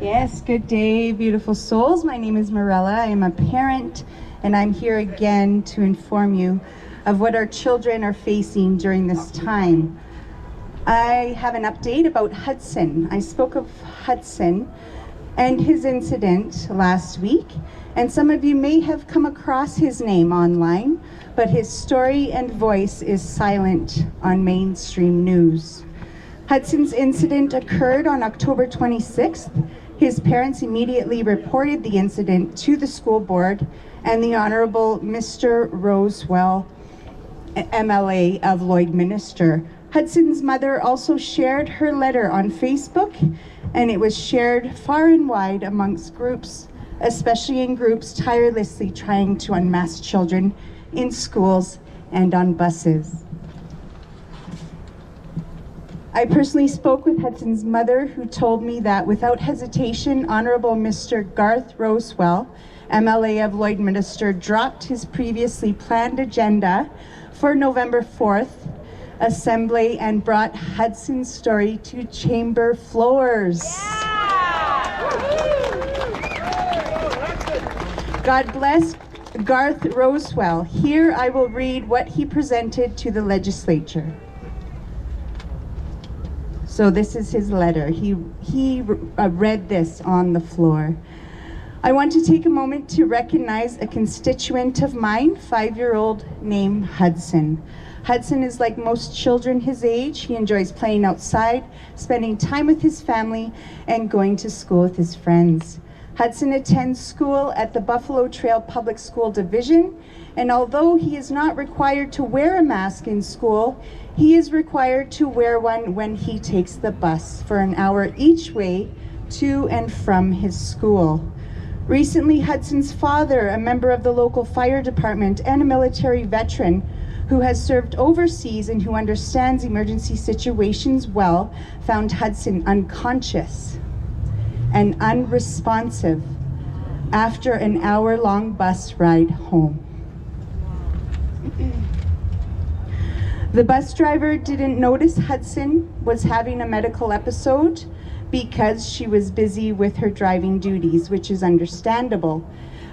Yes, good day, beautiful souls. My name is Marella. I am a parent, and I'm here again to inform you of what our children are facing during this time. I have an update about Hudson. I spoke of Hudson and his incident last week, and some of you may have come across his name online, but his story and voice is silent on mainstream news. Hudson's incident occurred on October 26th. His parents immediately reported the incident to the school board and the Honorable Mr. Rosewell, MLA of Lloydminster. Hudson's mother also shared her letter on Facebook, and it was shared far and wide amongst groups, especially in groups tirelessly trying to unmask children in schools and on buses. I personally spoke with Hudson's mother, who told me that without hesitation, Honorable Mr. Garth Rosewell, MLA of Lloydminster, dropped his previously planned agenda for November 4th assembly and brought Hudson's story to chamber floors. Yeah! God bless Garth Rosewell. Here I will read what he presented to the legislature. So this is his letter. He read this on the floor. I want to take a moment to recognize a constituent of mine, 5-year-old named Hudson. Hudson is like most children his age. He enjoys playing outside, spending time with his family, and going to school with his friends. Hudson attends school at the Buffalo Trail Public School Division, and although he is not required to wear a mask in school, he is required to wear one when he takes the bus for an hour each way to and from his school. Recently, Hudson's father, a member of the local fire department and a military veteran who has served overseas and who understands emergency situations well, found Hudson unconscious and unresponsive after an hour-long bus ride home. The bus driver didn't notice Hudson was having a medical episode because she was busy with her driving duties, which is understandable.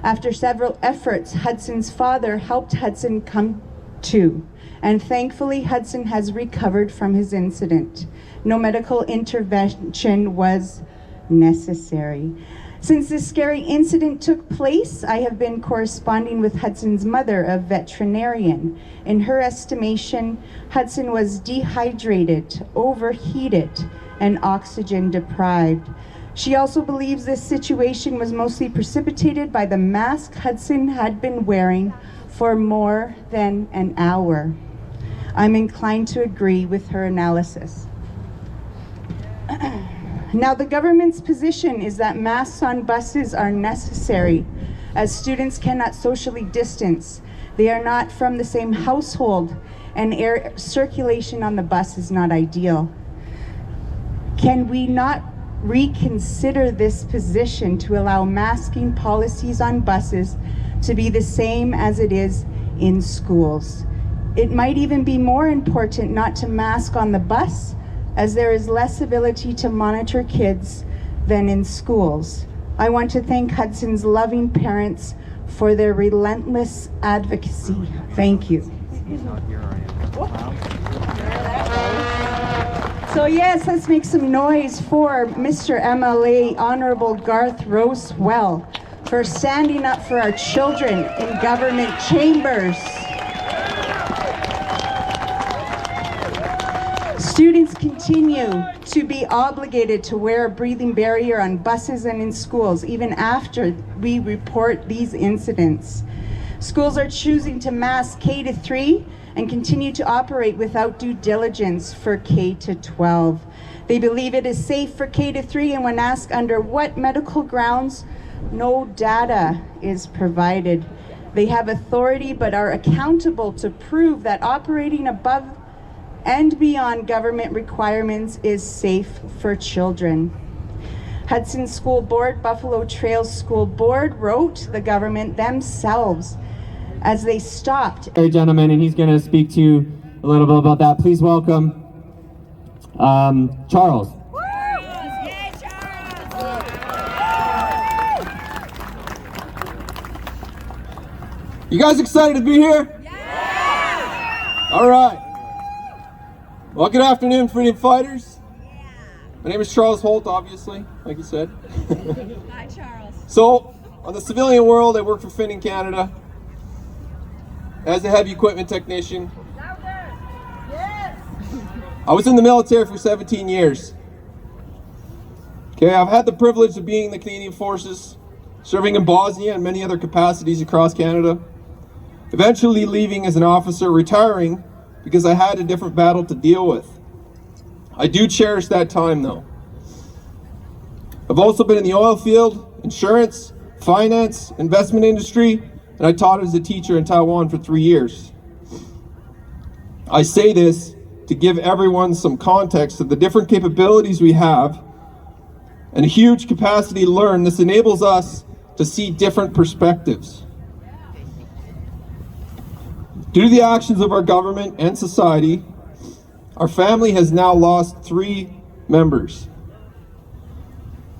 After several efforts, Hudson's father helped Hudson come to, and thankfully Hudson has recovered from his incident. No medical intervention was necessary. Since this scary incident took place, I have been corresponding with Hudson's mother, a veterinarian. In her estimation, Hudson was dehydrated, overheated, and oxygen deprived. She also believes this situation was mostly precipitated by the mask Hudson had been wearing for more than an hour. I'm inclined to agree with her analysis. Now, the government's position is that masks on buses are necessary, as students cannot socially distance. They are not from the same household, and air circulation on the bus is not ideal. Can we not reconsider this position to allow masking policies on buses to be the same as it is in schools? It might even be more important not to mask on the bus, as there is less ability to monitor kids than in schools. I want to thank Hudson's loving parents for their relentless advocacy. Thank you. So yes, let's make some noise for Mr. MLA Honorable Garth Rosewell for standing up for our children in government chambers. Students continue to be obligated to wear a breathing barrier on buses and in schools, even after we report these incidents. Schools are choosing to mask K-3 and continue to operate without due diligence for K-12. They believe it is safe for K-3, and when asked under what medical grounds, no data is provided. They have authority but are accountable to prove that operating above and beyond government requirements is safe for children. Hudson School Board, Buffalo Trails School Board wrote the government themselves as they stopped. Hey, gentlemen, and he's going to speak to you a little bit about that. Please welcome Charles. You guys excited to be here? Yeah! All right. Well, good afternoon, freedom fighters. My name is Charles Holt, obviously, like you said. Hi, Charles. So, on the civilian world, I work for Finning Canada as a heavy equipment technician. Yes. I was in the military for 17 years. Okay, I've had the privilege of being in the Canadian Forces, serving in Bosnia and many other capacities across Canada. Eventually leaving as an officer, retiring because I had a different battle to deal with. I do cherish that time though. I've also been in the oil field, insurance, finance, investment industry, and I taught as a teacher in Taiwan for 3 years. I say this to give everyone some context of the different capabilities we have and a huge capacity to learn. This enables us to see different perspectives. Due to the actions of our government and society, our family has now lost 3 members.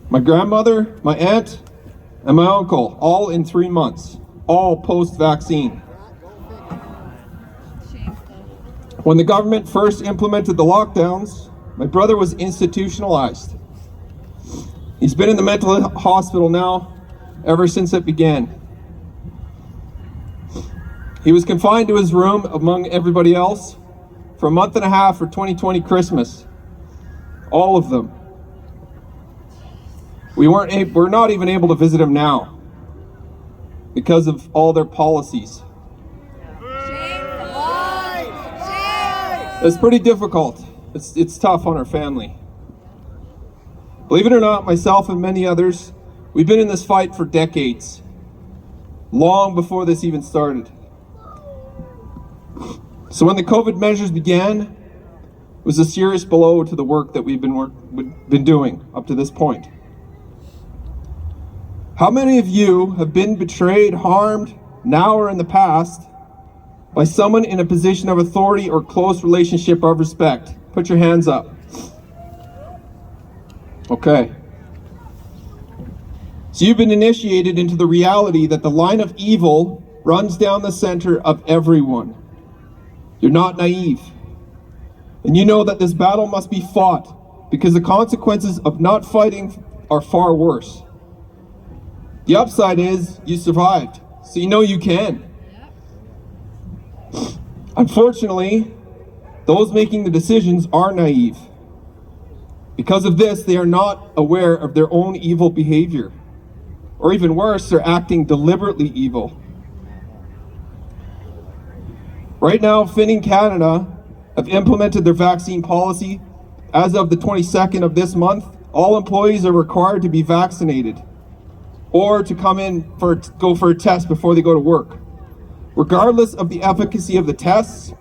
My grandmother, my aunt, and my uncle, all in 3 months, all post-vaccine. When the government first implemented the lockdowns, my brother was institutionalized. He's been in the mental hospital now ever since it began. He was confined to his room among everybody else for a month and a half for 2020 Christmas. All of them. We're not even able to visit him now because of all their policies. It's pretty difficult. It's tough on our family. Believe it or not, myself and many others, we've been in this fight for decades, long before this even started. So when the COVID measures began, it was a serious blow to the work that we've been doing up to this point. How many of you have been betrayed, harmed, now or in the past, by someone in a position of authority or close relationship of respect? Put your hands up. Okay. So you've been initiated into the reality that the line of evil runs down the center of everyone. You're not naive. And you know that this battle must be fought because the consequences of not fighting are far worse. The upside is you survived, so you know you can. Unfortunately, those making the decisions are naive. Because of this, they are not aware of their own evil behavior. Or even worse, they're acting deliberately evil. Right now, Finning Canada have implemented their vaccine policy. As of the 22nd of this month, all employees are required to be vaccinated or to go for a test before they go to work, regardless of the efficacy of the tests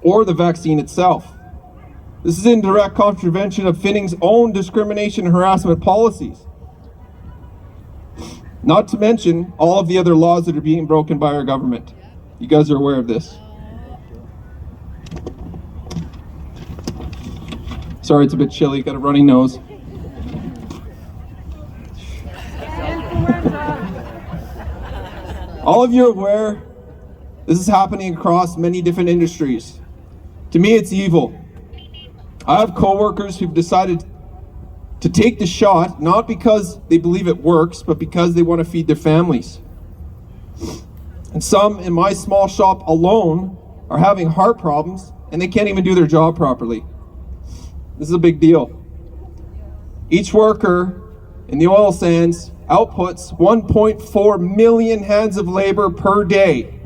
or the vaccine itself. This is in direct contravention of Finning's own discrimination and harassment policies. Not to mention all of the other laws that are being broken by our government. You guys are aware of this. Sorry, it's a bit chilly, got a runny nose. All of you are aware this is happening across many different industries. To me, it's evil. I have coworkers who've decided to take the shot, not because they believe it works, but because they want to feed their families. And some in my small shop alone are having heart problems and they can't even do their job properly. This is a big deal. Each worker in the oil sands outputs 1.4 million hands of labor per day.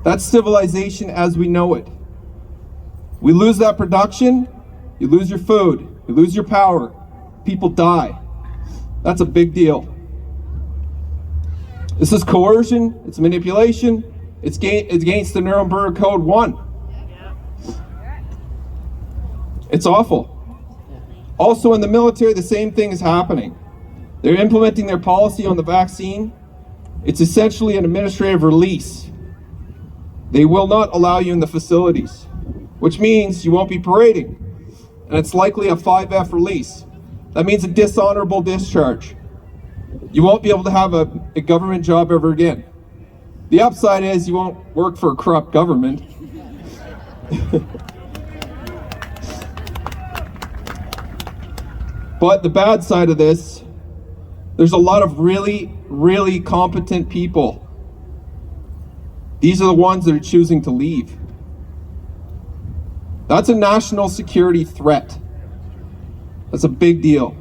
That's civilization as we know it. We lose that production, you lose your food, you lose your power, people die. That's a big deal. This is coercion, it's manipulation, it's against the Nuremberg Code 1. It's awful. Also in the military, the same thing is happening. They're implementing their policy on the vaccine. It's essentially an administrative release. They will not allow you in the facilities, which means you won't be parading. And it's likely a 5F release. That means a dishonorable discharge. You won't be able to have a government job ever again. The upside is you won't work for a corrupt government. But the bad side of this, there's a lot of really, really competent people. These are the ones that are choosing to leave. That's a national security threat. That's a big deal.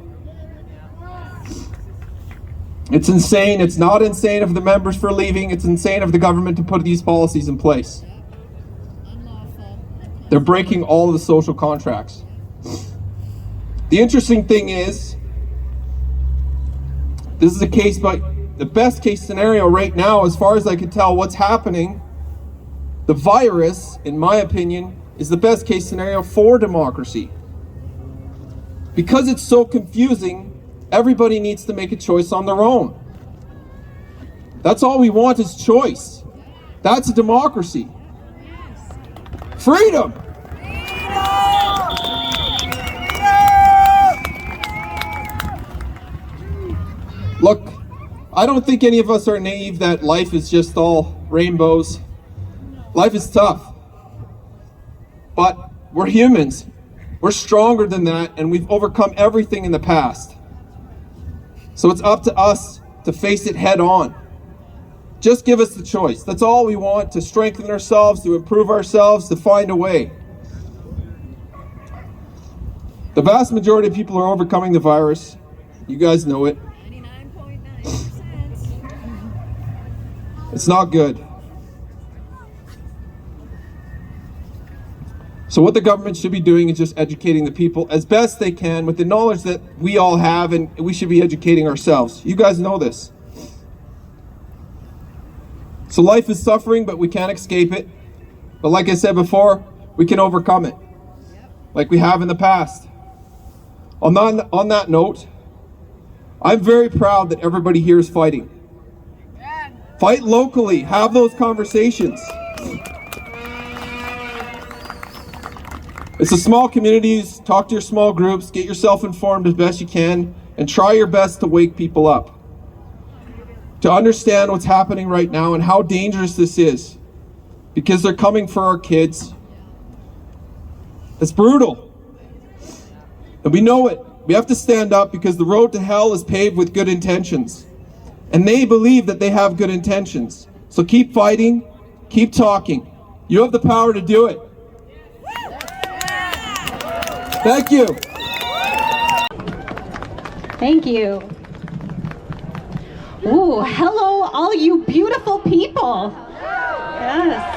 It's insane. It's not insane of the members for leaving. It's insane of the government to put these policies in place. They're breaking all of the social contracts. The interesting thing is, this is a case, but the best case scenario right now, as far as I can tell, what's happening, the virus, in my opinion, is the best case scenario for democracy. Because it's so confusing, everybody needs to make a choice on their own. That's all we want is choice. That's a democracy. Freedom! Look, I don't think any of us are naive that life is just all rainbows. Life is tough. But we're humans. We're stronger than that, and we've overcome everything in the past. So it's up to us to face it head on. Just give us the choice. That's all we want, to strengthen ourselves, to improve ourselves, to find a way. The vast majority of people are overcoming the virus. You guys know it. 99.9%. It's not good. So what the government should be doing is just educating the people as best they can with the knowledge that we all have, and we should be educating ourselves. You guys know this. So life is suffering, but we can't escape it. But like I said before, we can overcome it, like we have in the past. On that note, I'm very proud that everybody here is fighting. Fight locally, have those conversations. It's the small communities, talk to your small groups, get yourself informed as best you can, and try your best to wake people up. To understand what's happening right now and how dangerous this is. Because they're coming for our kids. It's brutal. And we know it. We have to stand up because the road to hell is paved with good intentions. And they believe that they have good intentions. So keep fighting, keep talking. You have the power to do it. Thank you. Thank you. Ooh, hello, all you beautiful people. Yes.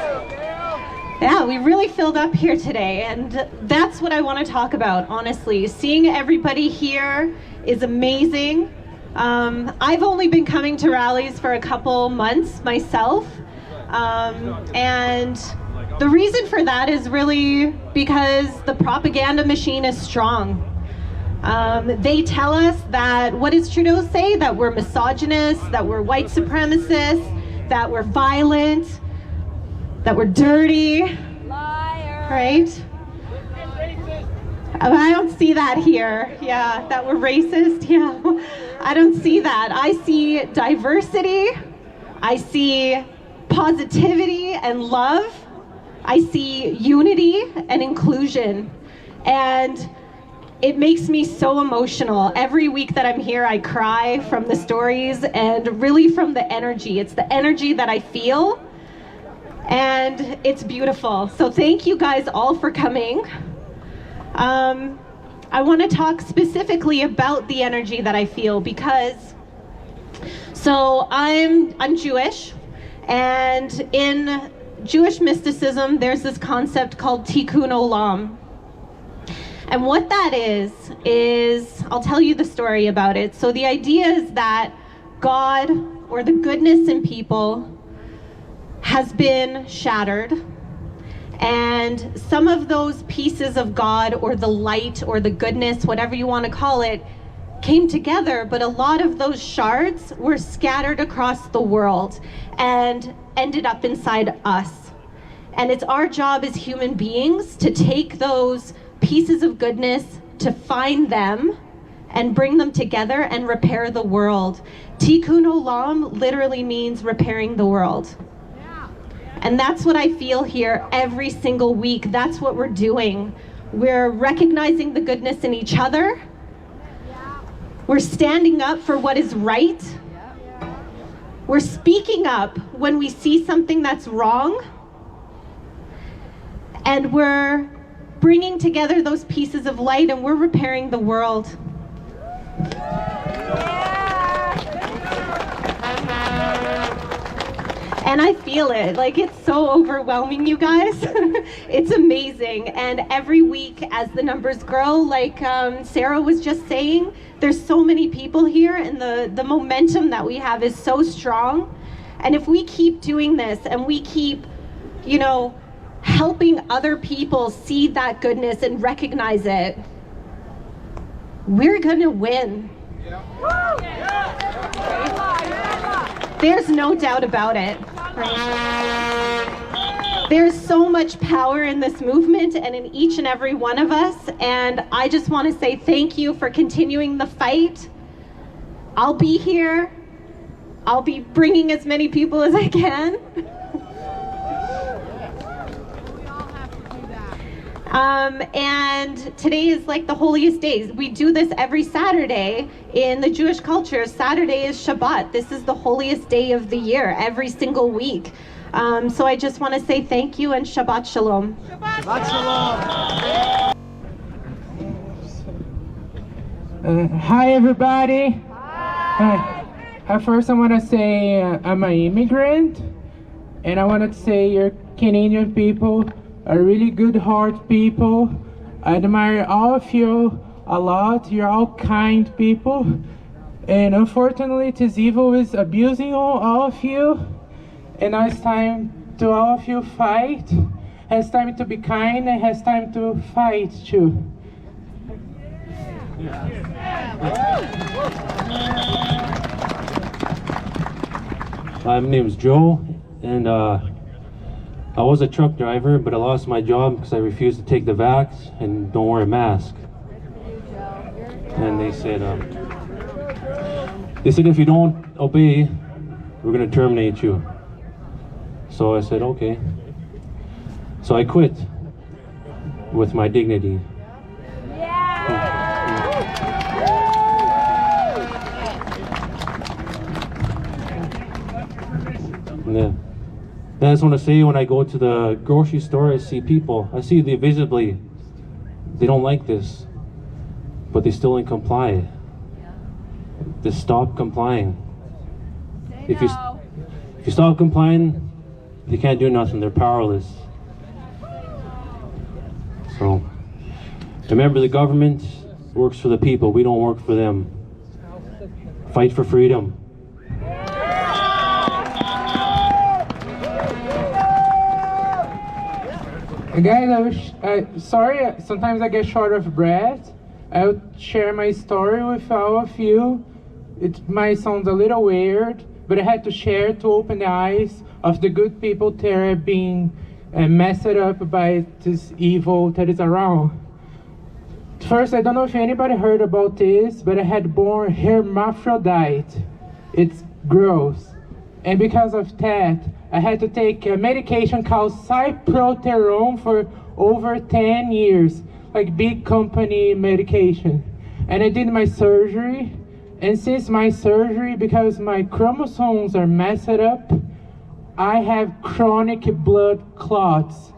Yeah, we really filled up here today, and that's what I want to talk about, honestly. Seeing everybody here is amazing. I've only been coming to rallies for a couple months myself, and the reason for that is really because the propaganda machine is strong. They tell us that, what does Trudeau say? That we're misogynists, that we're white supremacists, that we're violent, that we're dirty. Liar. Right? I don't see that here. Yeah, that we're racist. Yeah, I don't see that. I see diversity. I see positivity and love. I see unity and inclusion. And it makes me so emotional. Every week that I'm here, I cry from the stories and really from the energy. It's the energy that I feel, and it's beautiful. So thank you guys all for coming. I want to talk specifically about the energy that I feel because, so I'm Jewish, and in Jewish mysticism, there's this concept called tikkun olam. And what that is, I'll tell you the story about it. So the idea is that God, or the goodness in people, has been shattered. And some of those pieces of God, or the light, or the goodness, whatever you want to call it, came together, but a lot of those shards were scattered across the world and ended up inside us. And it's our job as human beings to take those pieces of goodness, to find them and bring them together and repair the world. Tikkun olam literally means repairing the world. And that's what I feel here every single week. That's what we're doing. We're recognizing the goodness in each other. We're standing up for what is right. We're speaking up when we see something that's wrong. And we're bringing together those pieces of light, and we're repairing the world. And I feel it, like it's so overwhelming, you guys. It's amazing. And every week as the numbers grow, like Sarah was just saying, there's so many people here, and the momentum that we have is so strong. And if we keep doing this and we keep, helping other people see that goodness and recognize it, we're gonna win. There's no doubt about it. There's so much power in this movement and in each and every one of us, and I just want to say thank you for continuing the fight. I'll be here. I'll be bringing as many people as I can. And today is like the holiest days. We do this every Saturday in the Jewish culture. Saturday is Shabbat. This is the holiest day of the year, every single week. So I just want to say thank you and Shabbat Shalom. Shabbat Shalom. Hi everybody. Hi. First I want to say I'm an immigrant, and I wanted to say you're Canadian people are really good heart people. I admire all of you a lot. You're all kind people, and unfortunately this evil is abusing all of you, and now it's time to all of you fight. Has time to be kind and has time to fight too. My name is Joe, and I was a truck driver, but I lost my job because I refused to take the vax and don't wear a mask. And they said if you don't obey, we're gonna terminate you. So I said, okay. So I quit with my dignity. Yeah. And I just want to say, when I go to the grocery store, I see people. I see they visibly, they don't like this, but they still don't comply. They stop complying. If you stop complying, they can't do nothing. They're powerless. So remember, the government works for the people. We don't work for them. Fight for freedom. Guys, sorry, sometimes I get short of breath. I'll share my story with all of you. It might sound a little weird, but I had to share to open the eyes of the good people that are being messed up by this evil that is around. First, I don't know if anybody heard about this, but I had born hermaphrodite. It's gross. And because of that, I had to take a medication called cyproterone for over 10 years, like big company medication. And I did my surgery, and since my surgery, because my chromosomes are messed up, I have chronic blood clots.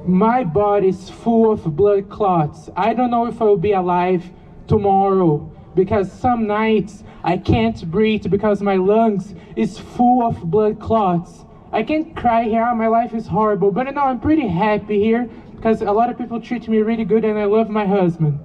My body is full of blood clots. I don't know if I will be alive tomorrow, because some nights I can't breathe because my lungs is full of blood clots. I can't cry here, my life is horrible, but now I'm pretty happy here because a lot of people treat me really good and I love my husband.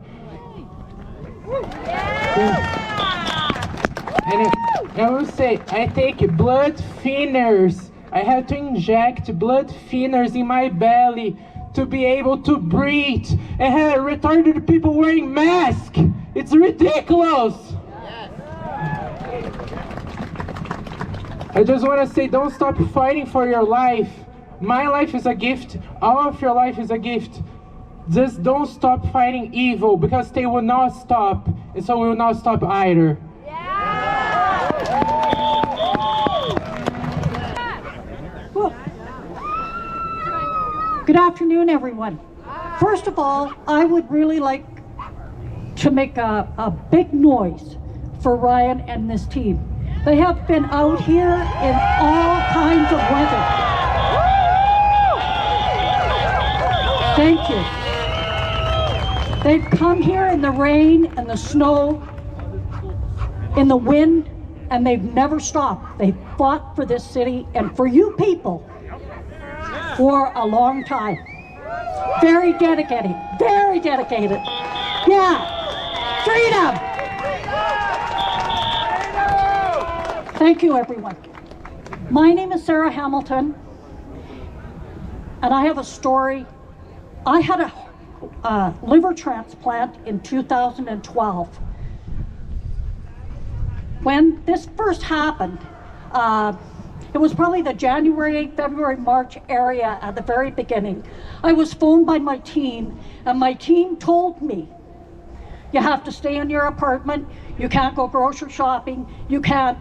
And I will say, I take blood thinners. I have to inject blood thinners in my belly to be able to breathe, and have retarded people wearing masks. It's ridiculous. I just want to say, don't stop fighting for your life. My life is a gift. All of your life is a gift. Just don't stop fighting evil, because they will not stop, and so we will not stop either. Good afternoon, everyone. First of all, I would really like to make a big noise for Ryan and this team. They have been out here in all kinds of weather. Thank you. They've come here in the rain and the snow, in the wind, and they've never stopped. They fought for this city and for you people for a long time. Very dedicated, very dedicated. Yeah, freedom. Thank you, everyone. My name is Sarah Hamilton, and I have a story. I had a liver transplant in 2012. When this first happened, it was probably the January, February, March area at the very beginning. I was phoned by my team, and my team told me, you have to stay in your apartment, you can't go grocery shopping, you can't,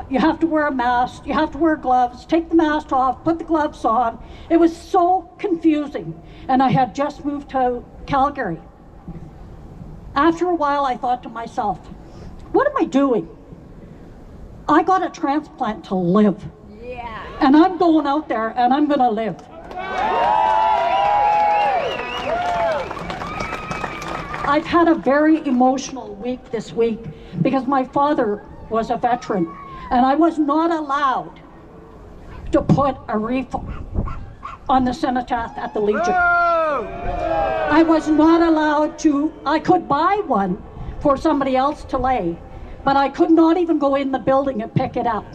you have to wear a mask, you have to wear gloves, take the mask off, put the gloves on. It was so confusing, and I had just moved to Calgary. After a while, I thought to myself, what am I doing? I got a transplant to live. Yeah. And I'm going out there and I'm gonna live. I've had a very emotional week this week because my father was a veteran and I was not allowed to put a wreath on the cenotaph at the Legion. I was not allowed to. I could buy one for somebody else to lay, but I could not even go in the building and pick it up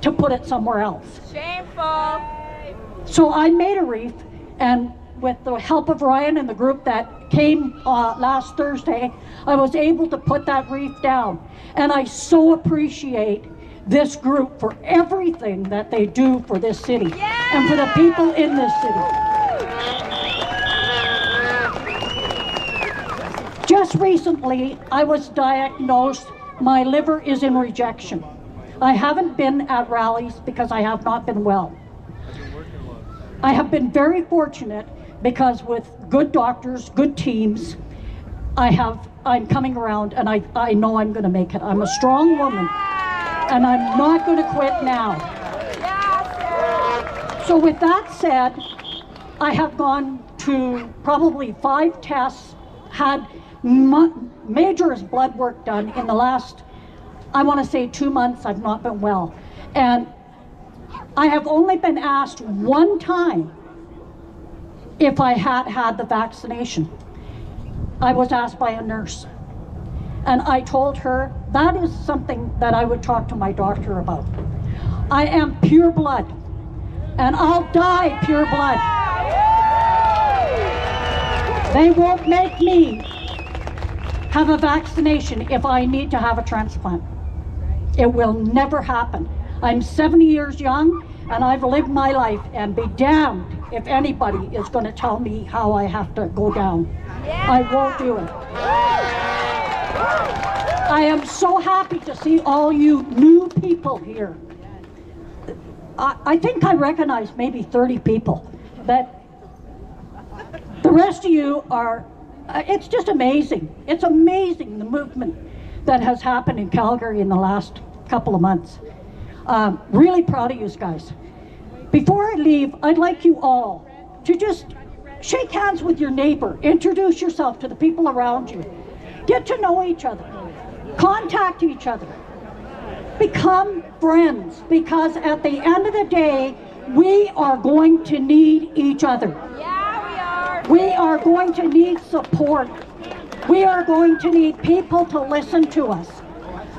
to put it somewhere else. Shameful. So I made a wreath, and with the help of Ryan and the group that came last Thursday, I was able to put that wreath down. And I so appreciate this group for everything that they do for this city and for the people in this city. Just recently, I was diagnosed. My liver is in rejection. I haven't been at rallies because I have not been well. I have been very fortunate because with good doctors, good teams, I'm coming around and I know I'm gonna make it. I'm a strong woman and I'm not gonna quit now. So with that said, I have gone to probably 5 tests, had major blood work done in the last, I want to say 2 months. I've not been well. And I have only been asked one time if I had the vaccination. I was asked by a nurse. And I told her that is something that I would talk to my doctor about. I am pure blood, and I'll die pure blood. They won't make me have a vaccination if I need to have a transplant. It will never happen. I'm 70 years young and I've lived my life, and be damned if anybody is going to tell me how I have to go down. I won't do it. I am so happy to see all you new people here. I think I recognize maybe 30 people. That the rest of you are, it's just amazing. It's amazing the movement that has happened in Calgary in the last couple of months. Really proud of you guys. Before I leave, I'd like you all to just shake hands with your neighbor, introduce yourself to the people around you, get to know each other, contact each other, become friends, because at the end of the day, we are going to need each other. Yeah, we are. We are going to need support. We are going to need people to listen to us.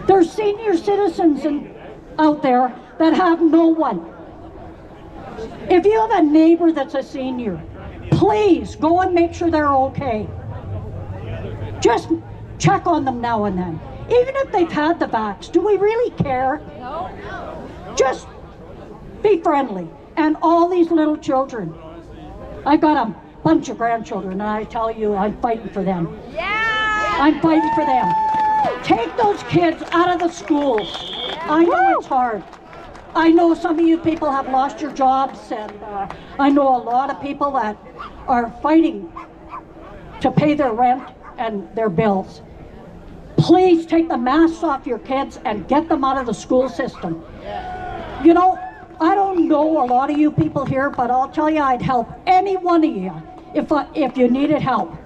There's senior citizens out there that have no one. If you have a neighbor that's a senior, please go and make sure they're okay. Just check on them now and then. Even if they've had the vax, do we really care? No. Just be friendly. And all these little children, I've got a bunch of grandchildren, and I tell you, I'm fighting for them. Yeah. I'm fighting for them. Take those kids out of the schools. I know it's hard. I know some of you people have lost your jobs, and I know a lot of people that are fighting to pay their rent and their bills. Please take the masks off your kids and get them out of the school system. You know, I don't know a lot of you people here, but I'll tell you, I'd help any one of you if you needed help.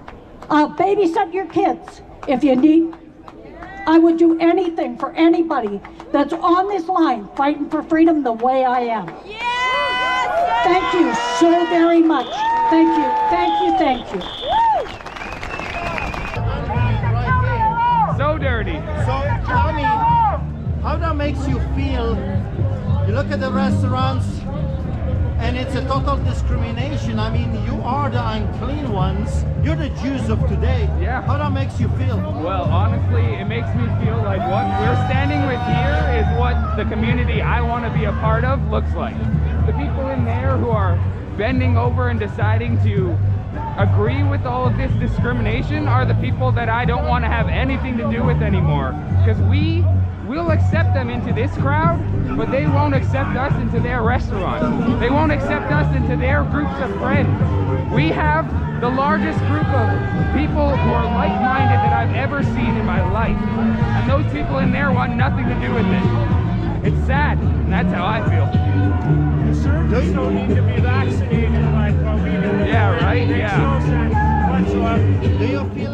I'll babysit your kids if you need. I would do anything for anybody that's on this line fighting for freedom the way I am. Yes! Thank you so very much. Thank you, thank you, thank you. So dirty. So tell me, how that makes you feel? You look at the restaurants and it's a total discrimination. I mean, you are the unclean ones. You're the Jews of today. Yeah. How that makes you feel? Well, honestly, it makes me feel like what we're standing with here is what the community I want to be a part of looks like. The people in there who are bending over and deciding to agree with all of this discrimination are the people that I don't want to have anything to do with anymore. Because we'll accept them into this crowd, but they won't accept us into their restaurant. They won't accept us into their groups of friends. We have the largest group of people who are like-minded that I've ever seen in my life. And those people in there want nothing to do with it. It's sad, and that's how I feel. You certainly don't need to be vaccinated like what we do. Yeah, right? It makes Yeah. no sense whatsoever. Do you feel